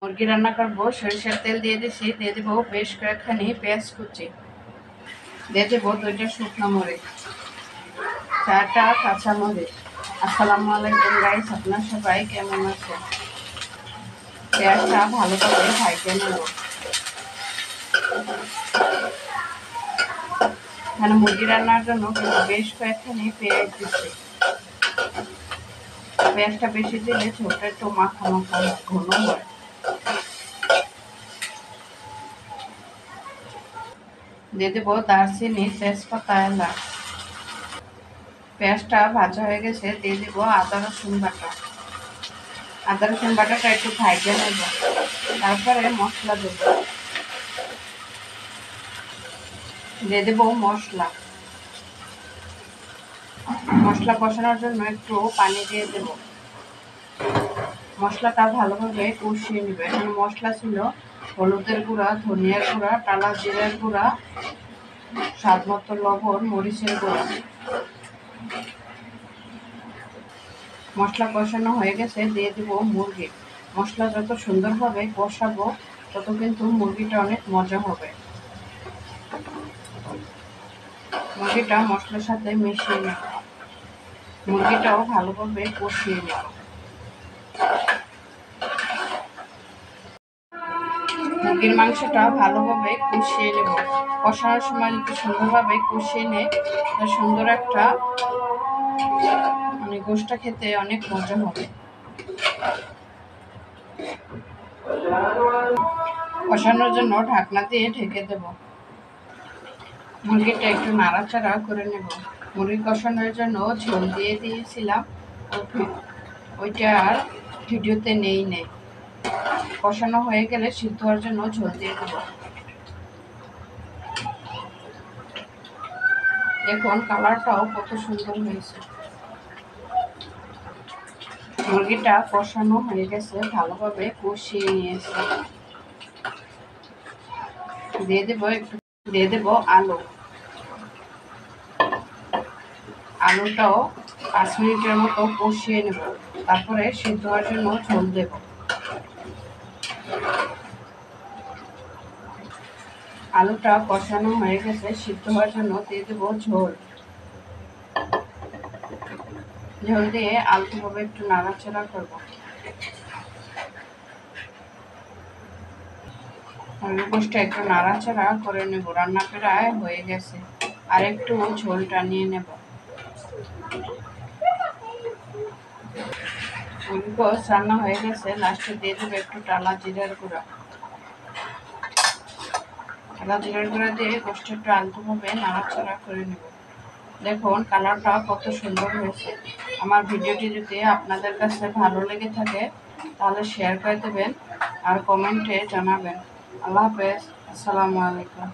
মুরগি রান্না করবো। সরিষার তেল দিয়ে দিছি, দিয়ে দেবো বেশ কয়েকখানি পেঁয়াজ কুচি, দিয়ে দেবো 2টা শুকনো মরিচ, 4টা কাঁচা মরিচ। আসসালামু আলাইকুম গাইস, আপনার সবাই কেমন আছেন? পেঁয়াজটা ভালোভাবে ভাজে নেব। এখানে মুরগি রান্নার জন্য কিন্তু বেশ কয়েকখানি পেঁয়াজ দিচ্ছি। পেঁয়াজটা বেশি দিলে ঝোলটা একটু মাখা মাখা ঘন হয়। দিয়ে দেবো দারচিনি, তেজপাতা, এলাচ। পেঁয়াজটা ভাজা হয়ে গেছে, দিয়ে দেবো আদা রসুন বাটা। আদা রসুন বাটাটা একটু ভাজে নেব, তারপরে মশলা দেব। দিয়ে দেবো মশলা কষানোর জন্য একটু পানি দিয়ে দেব। মশলাটা ভালোভাবে কষিয়ে নেবে। এখানে মশলা ছিল হলুদের গুঁড়া, ধনিয়ার গুঁড়া, টালা জিরার গুঁড়া, স্বাদ মতো লবণ, মরিচের গুঁড়া। মশলা কষানো হয়ে গেছে, দিয়ে দেব মুরগি। মশলা যত সুন্দরভাবে কষাবো তত কিন্তু মুরগিটা অনেক মজা হবে। মুরগিটা মশলার সাথে মিশিয়ে নেব। মুরগিটাও ভালোভাবে কষিয়ে নেব। মুরগির মাংসটা ভালোভাবে কষিয়ে নেব। কষানোর সময় যদি সুন্দরভাবে কষিয়ে নেয়, সুন্দর একটা গোশটা খেতে অনেক মজা হবে। কষানোর জন্য ঢাকনা দিয়ে ঢেকে দেব। মুরগিটা একটু নাড়াচাড়া করে নেব। মুরগি কষানোর জন্য ঝোল দিয়ে দিয়েছিলাম, ওইটা আর ভিডিওতে নেই। কষানো হয়ে গেলে সিদ্ধ হওয়ার জন্য ঝোল দিয়ে দেব। দেখুন কালারটাও কত সুন্দর হয়েছে। মুরগিটা কষানো হয়ে গেছে, ভালোভাবে কষিয়ে নিয়েছে। দিয়ে দেব আলু। আলুটাও 5 মিনিটের মতো কষিয়ে নেব, তারপরে সিদ্ধ হওয়ার জন্য ঝোল দেব। আলুটা কষানো হয়ে গেছে, সিদ্ধ হওয়ার জন্য দিয়ে দেব ঝোল। ঝোল দিয়ে আলুভাবে একটু নাড়াচাড়া করব। গোশটা একটু নাড়াচাড়া করে নেব। রান্না প্রায় হয়ে গেছে, আর একটু ঝোল টানিয়ে নেব। গোশ রান্না হয়ে গেছে, লাস্টে দিয়ে দেবো একটু টালা জিরার গুঁড়া। টালা জিরার গুঁড়া দিয়ে গোশটা একটু আলতোভাবে নাড়াচাড়া করে নেব। দেখুন কালারটা কত সুন্দর হয়েছে। আমার ভিডিওটি যদি আপনাদের কাছে ভালো লেগে থাকে তাহলে শেয়ার করে দেবেন আর কমেন্টে জানাবেন। আল্লাহ হাফেজ, আসসালামু আলাইকুম।